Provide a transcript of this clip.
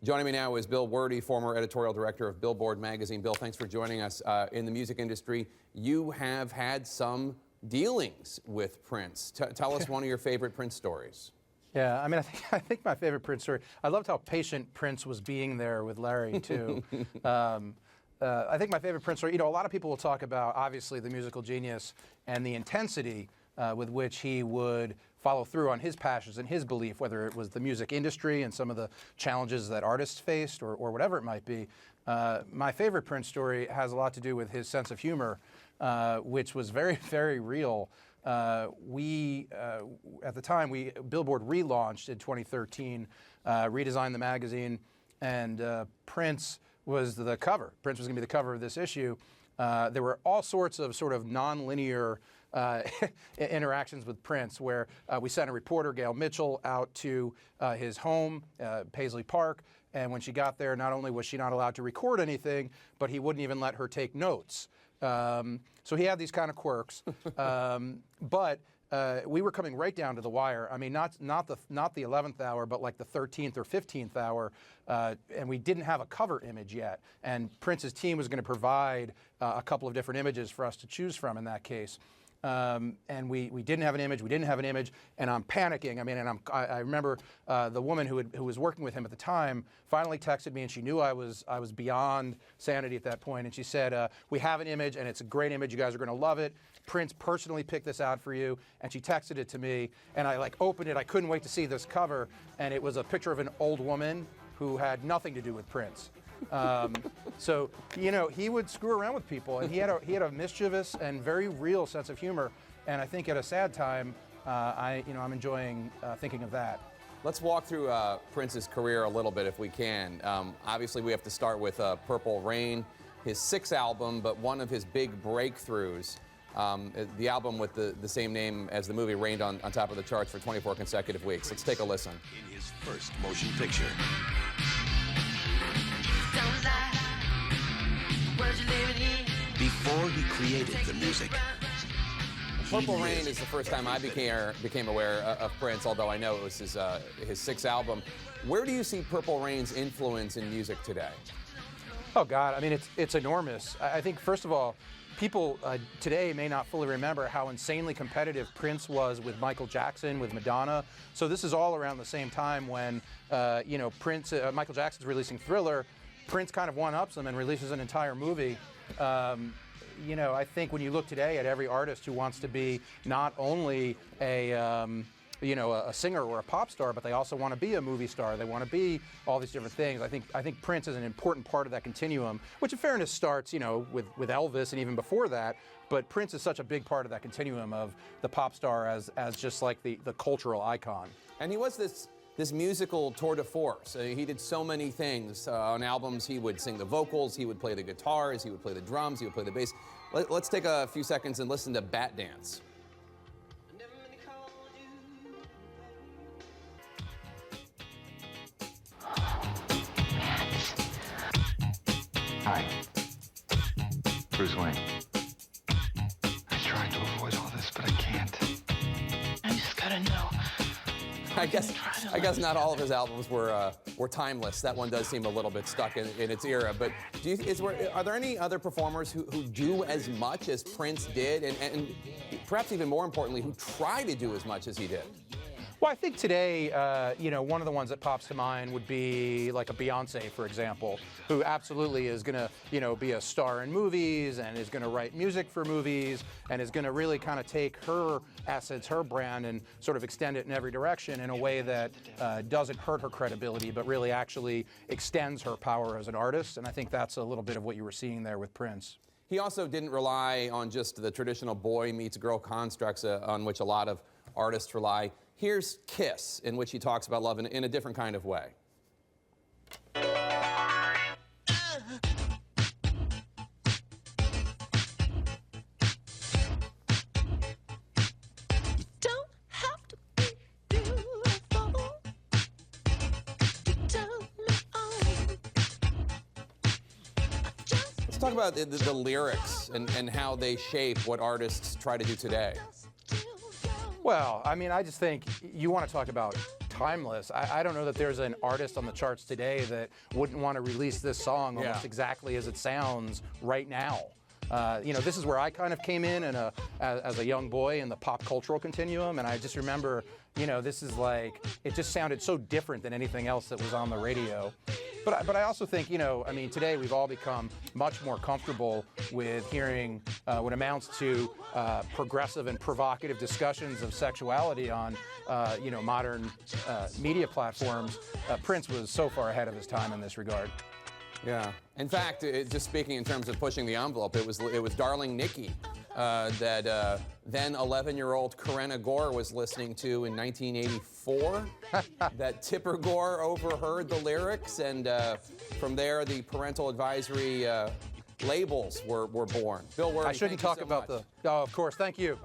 Joining me now is Bill Werde, former editorial director of Billboard magazine. Bill, thanks for joining us. In the music industry, you have had some dealings with Prince. Tell us one of your favorite Prince stories. Yeah, I mean, I think my favorite Prince story, I loved how patient Prince was being there with Larry, too. I think my favorite Prince story, a lot of people will talk about, obviously, the musical genius and the intensity with which he would follow through on his passions and his belief, whether it was the music industry and some of the challenges that artists faced or whatever it might be. My favorite Prince story has a lot to do with his sense of humor, which was very, very real. At the time, Billboard relaunched in 2013, redesigned the magazine, and Prince was the cover. Prince was going to be the cover of this issue. There were all sorts of sort of non-linear interactions with Prince, where we sent a reporter, Gail Mitchell, out to his home, Paisley Park, and when she got there, not only was she not allowed to record anything, but he wouldn't even let her take notes. So he had these kind of quirks, but we were coming right down to the wire. I mean, not the 11th hour, but like the 13th or 15th hour, and we didn't have a cover image yet. And Prince's team was going to provide a couple of different images for us to choose from in that case. And we didn't have an image. We didn't have an image, and I'm panicking. I mean, and I remember the woman who was working with him at the time finally texted me, and she knew I was beyond sanity at that point. And she said, "We have an image, and it's a great image. You guys are going to love it. Prince personally picked this out for you." And she texted it to me, and I opened it. I couldn't wait to see this cover, and it was a picture of an old woman who had nothing to do with Prince. So, he would screw around with people, and he had a mischievous and very real sense of humor. And I think at a sad time, I'm enjoying thinking of that. Let's walk through Prince's career a little bit if we can. Obviously, we have to start with Purple Rain, his sixth album, but one of his big breakthroughs. The album with the same name as the movie reigned on top of the charts for 24 consecutive weeks. Let's take a listen. In his first motion picture. Before he created the music. Purple Rain is the first time I became aware of Prince, although I know it was his sixth album. Where do you see Purple Rain's influence in music today? Oh, God. I mean, it's enormous. I think, first of all, people today may not fully remember how insanely competitive Prince was with Michael Jackson, with Madonna. So this is all around the same time when, Michael Jackson's releasing Thriller. Prince kind of one-ups him and releases an entire movie. I think when you look today at every artist who wants to be not only a singer or a pop star, but they also want to be a movie star. They want to be all these different things. I think Prince is an important part of that continuum, which in fairness starts, with Elvis and even before that. But Prince is such a big part of that continuum of the pop star as just like the cultural icon. And he was this musical tour de force. He did so many things. On albums, he would sing the vocals, he would play the guitars, he would play the drums, he would play the bass. Let's take a few seconds and listen to Bat Dance. Hi, Bruce Wayne. I tried to avoid all this, but I can't. I just gotta know. I guess not all of his albums were timeless. That one does seem a little bit stuck in its era. But are there any other performers who do as much as Prince did, and perhaps even more importantly, who try to do as much as he did? Well, I think today, one of the ones that pops to mind would be like a Beyonce, for example, who absolutely is going to, be a star in movies and is going to write music for movies and is going to really kind of take her assets, her brand, and sort of extend it in every direction in a way that doesn't hurt her credibility, but really actually extends her power as an artist. And I think that's a little bit of what you were seeing there with Prince. He also didn't rely on just the traditional boy meets girl constructs on which a lot of artists rely. Here's Kiss, in which he talks about love in a different kind of way. Let's talk about the lyrics and how they shape what artists try to do today. Well, I mean, I just think you want to talk about timeless. I don't know that there's an artist on the charts today that wouldn't want to release this song almost exactly as it sounds right now. This is where I kind of came in and as a young boy in the pop cultural continuum, and I just remember, this is like, it just sounded so different than anything else that was on the radio. But I also think, today we've all become much more comfortable with hearing what amounts to progressive and provocative discussions of sexuality on, modern media platforms. Prince was so far ahead of his time in this regard. Yeah. In fact, just speaking in terms of pushing the envelope, it was Darling Nikki that then 11-year-old Corinna Gore was listening to in 1984. That Tipper Gore overheard the lyrics, and from there the parental advisory labels were born. Bill Worthy, I shouldn't thank you talk so about much. Oh, of course. Thank you.